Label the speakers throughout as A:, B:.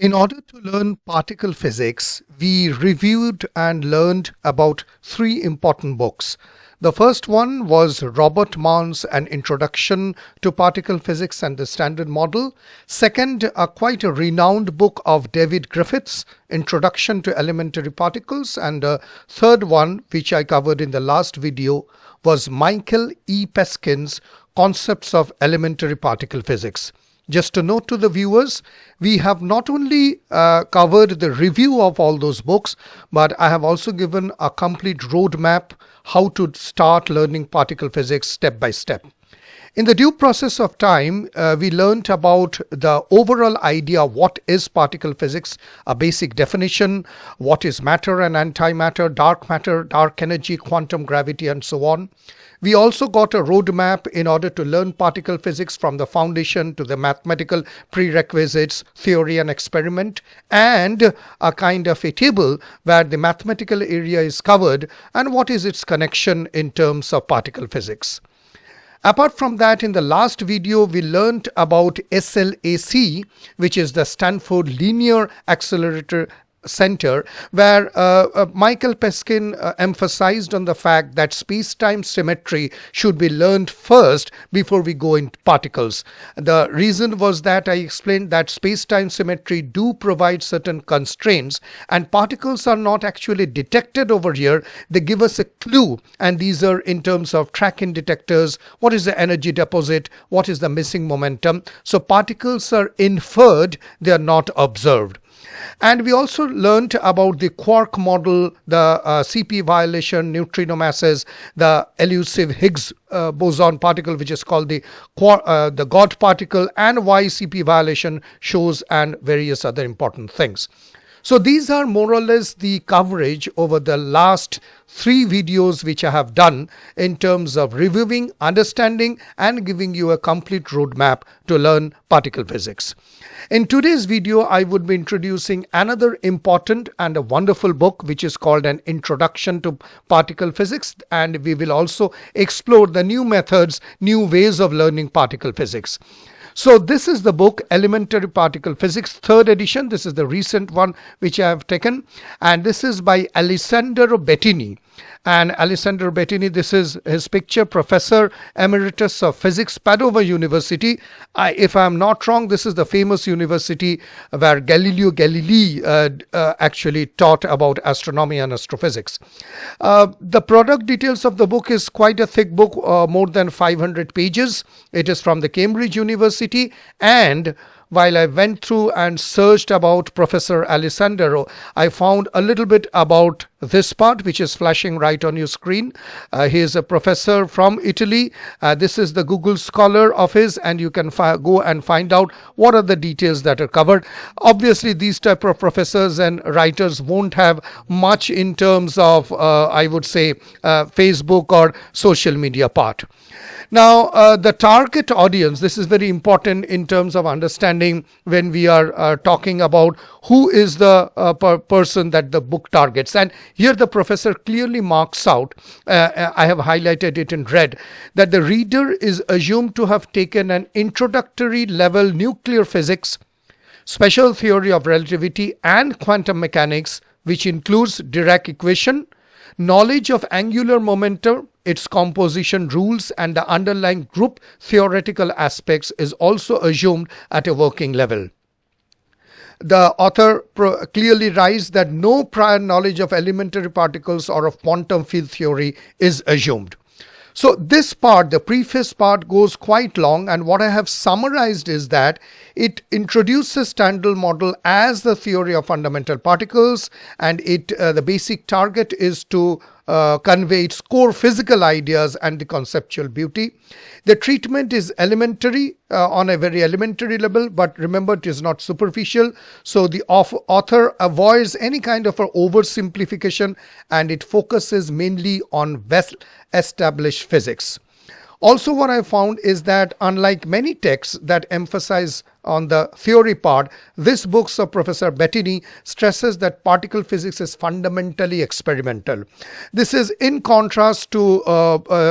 A: In order to learn particle physics, we reviewed and learned about three important books. The first one was Robert Mann's An Introduction to Particle Physics and the Standard Model. Second, quite a renowned book of David Griffiths, Introduction to Elementary Particles. And the third one, which I covered in the last video, was Michael E. Peskin's Concepts of Elementary Particle Physics. Just a note to the viewers, we have not only covered the review of all those books, but I have also given a complete roadmap how to start learning particle physics step by step. In the due process of time, we learnt about the overall idea what is particle physics, a basic definition, what is matter and antimatter, dark energy, quantum gravity, and so on. We also got a roadmap in order to learn particle physics from the foundation to the mathematical prerequisites, theory and experiment, and a kind of a table where the mathematical area is covered and what is its connection in terms of particle physics. Apart from that, in the last video, we learnt about SLAC, which is the Stanford Linear Accelerator Center, where Michael Peskin emphasized on the fact that space-time symmetry should be learned first before we go into particles. The reason was that I explained that space-time symmetry do provide certain constraints, and particles are not actually detected over here. They give us a clue, and these are in terms of track-in detectors, what is the energy deposit, what is the missing momentum. So particles are inferred, they are not observed. And we also learned about the quark model, the CP violation, neutrino masses, the elusive Higgs boson particle, which is called the God particle, and why CP violation shows, and various other important things. So these are more or less the coverage over the last three videos which I have done in terms of reviewing, understanding, and giving you a complete roadmap to learn particle physics. In today's video, I would be introducing another important and a wonderful book which is called An Introduction to Particle Physics, and we will also explore the new methods, new ways of learning particle physics. So this is the book Elementary Particle Physics, third edition. This is the recent one which I have taken, and this is by Alessandro Bettini. And Alessandro Bettini, this is his picture, Professor Emeritus of Physics, Padova University. If I am not wrong, this is the famous university where Galileo Galilei actually taught about astronomy and astrophysics. The product details of the book is quite a thick book, more than 500 pages. It is from the Cambridge University, and while I went through and searched about Professor Alessandro, I found a little bit about this part, which is flashing right on your screen. He is a professor from Italy. This is the Google Scholar of his, and you can go and find out what are the details that are covered. Obviously, these type of professors and writers won't have much in terms of, I would say, Facebook or social media part. Now, the target audience, this is very important in terms of understanding when we are talking about who is the person that the book targets. And here the professor clearly marks out, I have highlighted it in red, that the reader is assumed to have taken an introductory level nuclear physics, special theory of relativity, and quantum mechanics, which includes Dirac equation, knowledge of angular momentum, its composition rules, and the underlying group theoretical aspects is also assumed at a working level. The author clearly writes that no prior knowledge of elementary particles or of quantum field theory is assumed. So this part, the preface part, goes quite long, and what I have summarized is that it introduces Standard Model as the theory of fundamental particles, and the basic target is to convey its core physical ideas and the conceptual beauty. The treatment is elementary, on a very elementary level, but remember, it is not superficial. So the author avoids any kind of oversimplification, and it focuses mainly on well-established physics. Also, what I found is that unlike many texts that emphasize on the theory part, this book of Professor Bettini stresses that particle physics is fundamentally experimental. This is in contrast to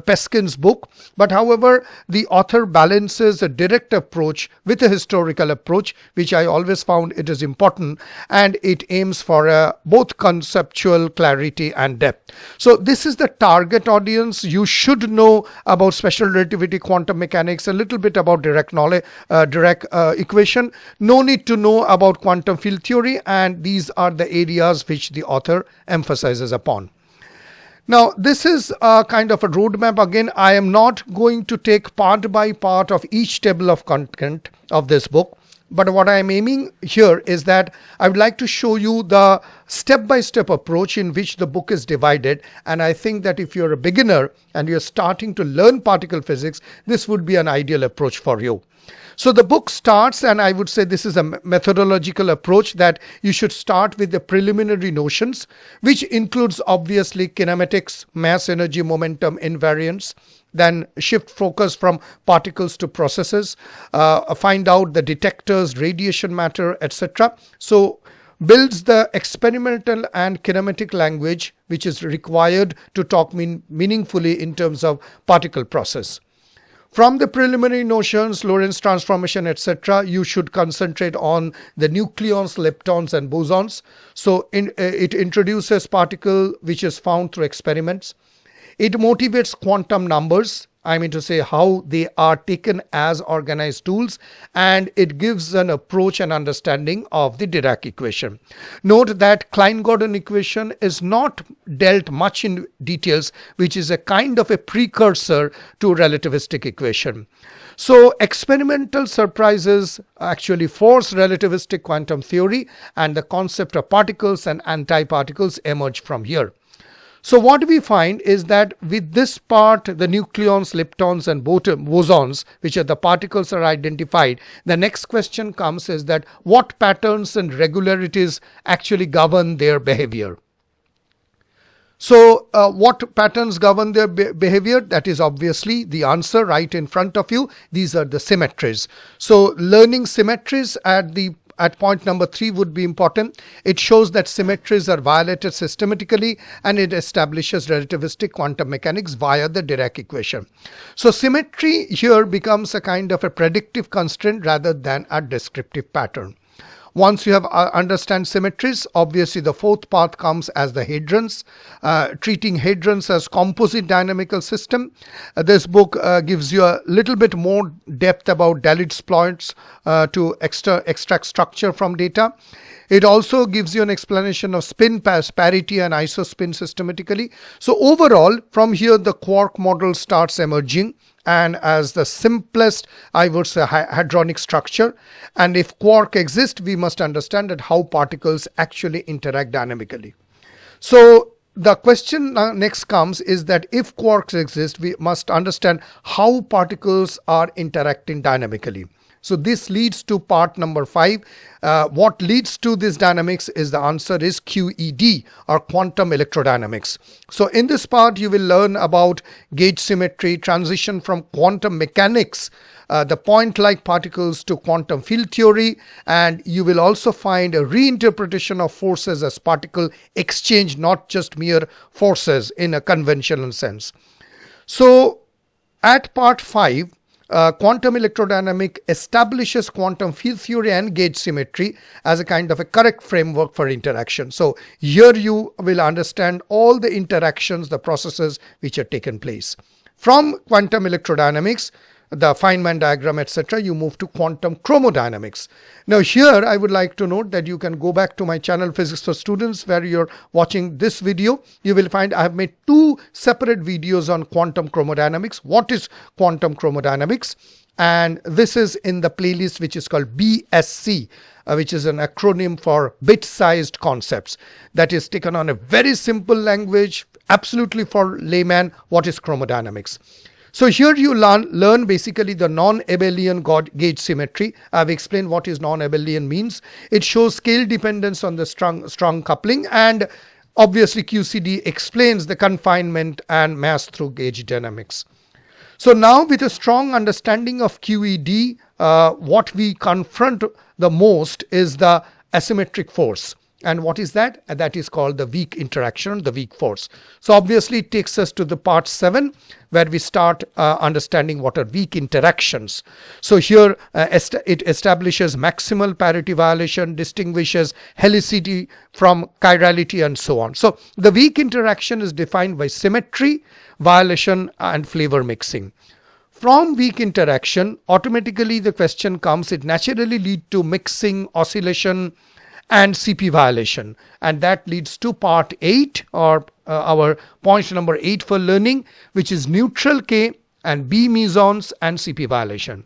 A: Peskin's book, but however, the author balances a direct approach with a historical approach, which I always found it is important, and it aims for both conceptual clarity and depth. So this is the target audience. You should know about special relativity, quantum mechanics, a little bit about direct equation. No need to know about quantum field theory, and these are the areas which the author emphasizes upon. Now, this is a kind of a roadmap. Again, I am not going to take part by part of each table of content of this book. But what I am aiming here is that I would like to show you the step-by-step approach in which the book is divided. And I think that if you're a beginner and you're starting to learn particle physics, this would be an ideal approach for you. So the book starts, and I would say this is a methodological approach, that you should start with the preliminary notions, which includes obviously kinematics, mass, energy, momentum, invariance. Then shift focus from particles to processes, find out the detectors, radiation matter, etc. So builds the experimental and kinematic language which is required to talk meaningfully in terms of particle process. From the preliminary notions, Lorentz transformation, etc., you should concentrate on the nucleons, leptons, and bosons. So it introduces particle which is found through experiments. It motivates quantum numbers, I mean to say how they are taken as organized tools, and it gives an approach and understanding of the Dirac equation. Note that Klein-Gordon equation is not dealt much in details, which is a kind of a precursor to relativistic equation. So experimental surprises actually force relativistic quantum theory, and the concept of particles and antiparticles emerge from here. So what we find is that with this part, the nucleons, leptons, and bosons, which are the particles, are identified. The next question comes is that what patterns and regularities actually govern their behavior? So what patterns govern their behavior? That is obviously the answer right in front of you. These are the symmetries. So learning symmetries at point number 3 would be important. It shows that symmetries are violated systematically, and it establishes relativistic quantum mechanics via the Dirac equation. So symmetry here becomes a kind of a predictive constraint rather than a descriptive pattern. Once you have understand symmetries, obviously the fourth part comes as the hadrons, treating hadrons as composite dynamical system. This book gives you a little bit more depth about Dalitz plots to extract structure from data. It also gives you an explanation of spin parity and isospin systematically. So overall, from here the quark model starts emerging, and as the simplest, I would say, hadronic structure. And if quark exists, we must understand that how particles actually interact dynamically. So the question next comes is that if quarks exist, we must understand how particles are interacting dynamically. So this leads to part number 5. What leads to this dynamics is the answer is QED, or quantum electrodynamics. So in this part you will learn about gauge symmetry, transition from quantum mechanics, the point-like particles, to quantum field theory, and you will also find a reinterpretation of forces as particle exchange, not just mere forces in a conventional sense. So at part 5, quantum electrodynamic establishes quantum field theory and gauge symmetry as a kind of a correct framework for interaction. So here you will understand all the interactions, the processes which are taken place. From quantum electrodynamics, the Feynman diagram, etc., you move to quantum chromodynamics. Now here I would like to note that you can go back to my channel Physics for Students, where you're watching this video. You will find I have made 2 separate videos on quantum chromodynamics. What is quantum chromodynamics? And this is in the playlist which is called BSC, which is an acronym for bit-sized concepts. That is taken on a very simple language, absolutely for layman, what is chromodynamics. So here you learn basically the non-Abelian gauge symmetry. I've explained what is non-Abelian means. It shows scale dependence on the strong coupling, and obviously QCD explains the confinement and mass through gauge dynamics. So now with a strong understanding of QED, what we confront the most is the asymmetric force. And what is that? That is called the weak interaction, the weak force. So obviously it takes us to the part 7, where we start understanding what are weak interactions. So here it establishes maximal parity violation, distinguishes helicity from chirality, and so on. So the weak interaction is defined by symmetry, violation, and flavor mixing. From weak interaction, automatically the question comes, it naturally leads to mixing, oscillation, and CP violation. And that leads to part 8, or our point number 8 for learning, which is neutral K and B mesons and CP violation.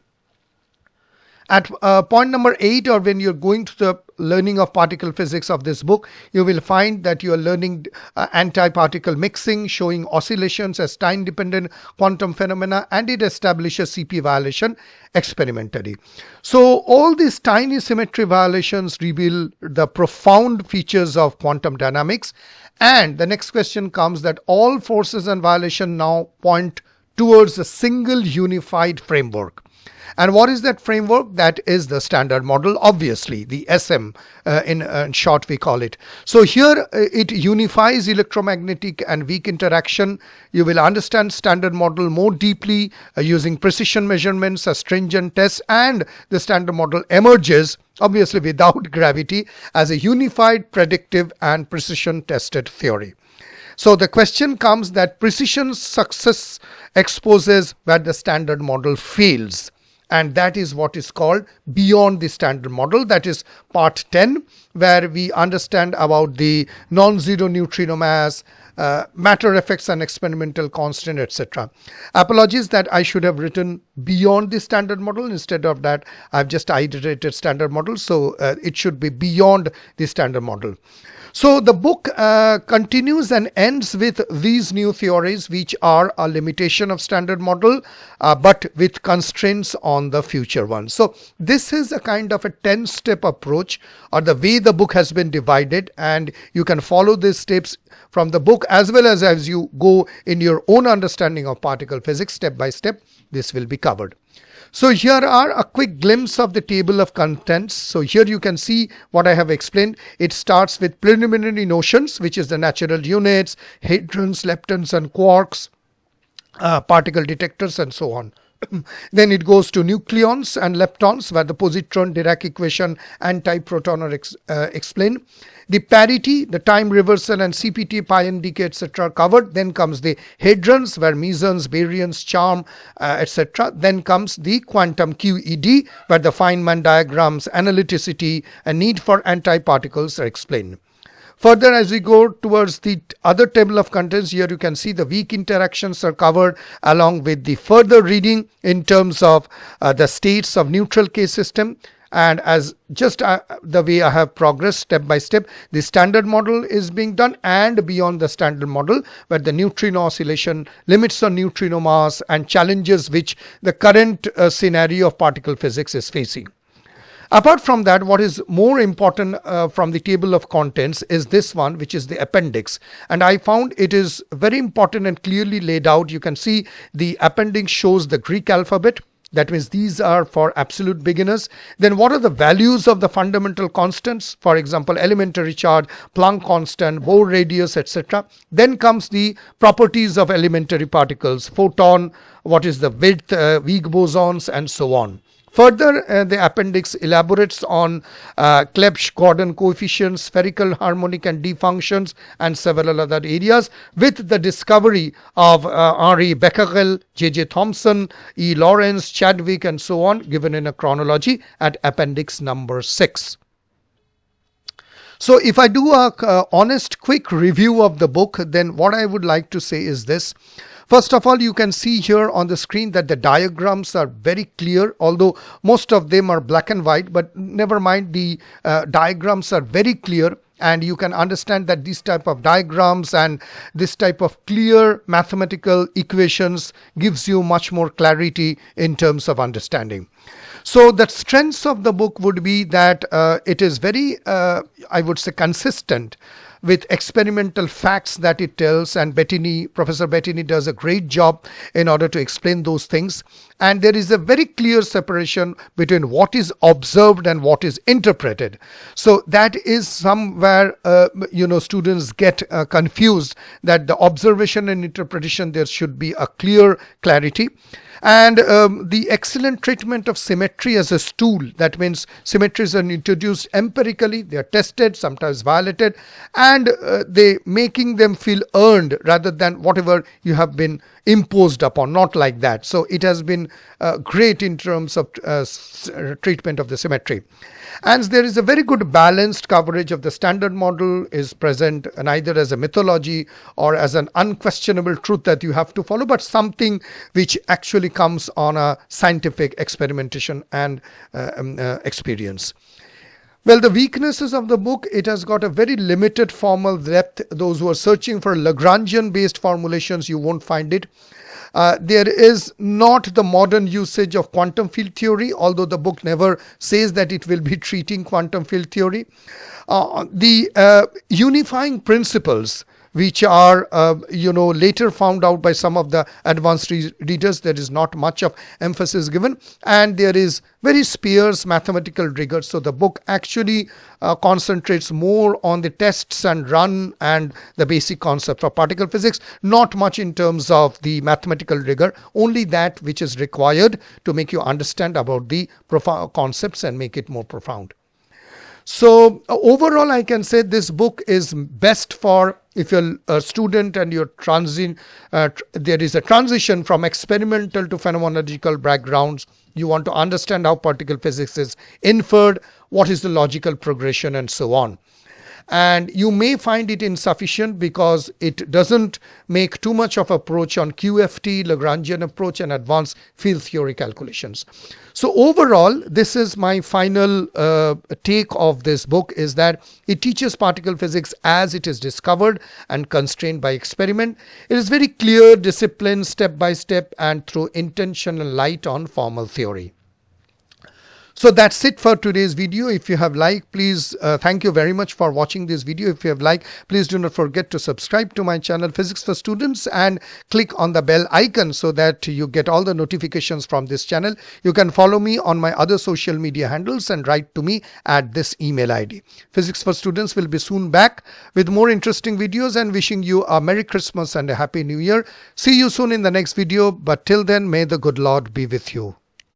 A: At point number 8, or when you're going to the learning of particle physics of this book, you will find that you are learning anti-particle mixing, showing oscillations as time-dependent quantum phenomena, and it establishes CP violation experimentally. So all these tiny symmetry violations reveal the profound features of quantum dynamics. And the next question comes that all forces and violation now point towards a single unified framework. And what is that framework? That is the standard model, obviously, the SM in short we call it. So here it unifies electromagnetic and weak interaction. You will understand standard model more deeply using precision measurements, a stringent test, and the standard model emerges obviously without gravity as a unified predictive and precision tested theory. So the question comes that precision success exposes where the standard model fails. And that is what is called beyond the standard model. That is part 10, where we understand about the non-zero neutrino mass, matter effects and experimental constant, etc. Apologies that I should have written beyond the standard model. Instead of that, I've just iterated standard model. So it should be beyond the standard model. So the book continues and ends with these new theories, which are a limitation of standard model, but with constraints on the future one. So this is a kind of a 10-step approach, or the way the book has been divided, and you can follow these steps from the book as well as you go in your own understanding of particle physics step by step. This will be covered. So here are a quick glimpse of the table of contents. So here you can see what I have explained. It starts with preliminary notions, which is the natural units, hadrons, leptons, and quarks, particle detectors, and so on. Then it goes to nucleons and leptons, where the positron, Dirac equation, and type proton are explained. The parity, the time reversal, and CPT, pion decay, etc. are covered. Then comes the hadrons, where mesons, baryons, charm, etc. Then comes the quantum QED, where the Feynman diagrams, analyticity, and need for antiparticles are explained. Further, as we go towards the other table of contents, here you can see the weak interactions are covered along with the further reading in terms of the states of neutral case system. And as just the way I have progressed step by step, the standard model is being done, and beyond the standard model, where the neutrino oscillation, limits on neutrino mass, and challenges which the current scenario of particle physics is facing. Apart from that, what is more important from the table of contents is this one, which is the appendix. And I found it is very important and clearly laid out. You can see the appendix shows the Greek alphabet. That means these are for absolute beginners. Then what are the values of the fundamental constants? For example, elementary charge, Planck constant, Bohr radius, etc. Then comes the properties of elementary particles, photon, what is the width, weak bosons, and so on. Further, the appendix elaborates on Clebsch-Gordon coefficients, spherical harmonic and D functions, and several other areas, with the discovery of Henri Becquerel, J.J. Thomson, E. Lawrence, Chadwick, and so on, given in a chronology at appendix number 6. So if I do a honest quick review of the book, then what I would like to say is this. First of all, you can see here on the screen that the diagrams are very clear, although most of them are black and white, but never mind, the diagrams are very clear, and you can understand that these type of diagrams and this type of clear mathematical equations gives you much more clarity in terms of understanding. So the strengths of the book would be that it is very, I would say, consistent. with experimental facts that it tells, and Professor Bettini does a great job in order to explain those things. And there is a very clear separation between what is observed and what is interpreted. So that is somewhere students get confused, that the observation and interpretation, there should be a clear clarity. And the excellent treatment of symmetry as a tool. That means symmetries are introduced empirically, they are tested, sometimes violated, and they making them feel earned rather than whatever you have been imposed upon, not like that. So it has been great in terms of treatment of the symmetry. And there is a very good balanced coverage of the standard model is present, neither as a mythology or as an unquestionable truth that you have to follow, but something which actually comes on a scientific experimentation and experience. Well, the weaknesses of the book, it has got a very limited formal depth. Those who are searching for Lagrangian based formulations, you won't find it. There is not the modern usage of quantum field theory, although the book never says that it will be treating quantum field theory. The unifying principles, which are later found out by some of the advanced readers, there is not much of emphasis given, and there is very sparse mathematical rigor. So the book actually concentrates more on the tests and run and the basic concept of particle physics, not much in terms of the mathematical rigor, only that which is required to make you understand about the concepts and make it more profound. So overall, I can say this book is best for if you're a student and you're there is a transition from experimental to phenomenological backgrounds. You want to understand how particle physics is inferred, what is the logical progression, and so on. And you may find it insufficient because it doesn't make too much of approach on QFT, Lagrangian approach, and advanced field theory calculations. So overall, this is my final take of this book, is that it teaches particle physics as it is discovered and constrained by experiment. It is very clear, disciplined, step by step, and through intentional light on formal theory. So that's it for today's video. If you have liked, please thank you very much for watching this video. If you have liked, please do not forget to subscribe to my channel Physics for Students and click on the bell icon so that you get all the notifications from this channel. You can follow me on my other social media handles and write to me at this email ID. Physics for Students will be soon back with more interesting videos, and wishing you a Merry Christmas and a Happy New Year. See you soon in the next video, but till then, may the good Lord be with you.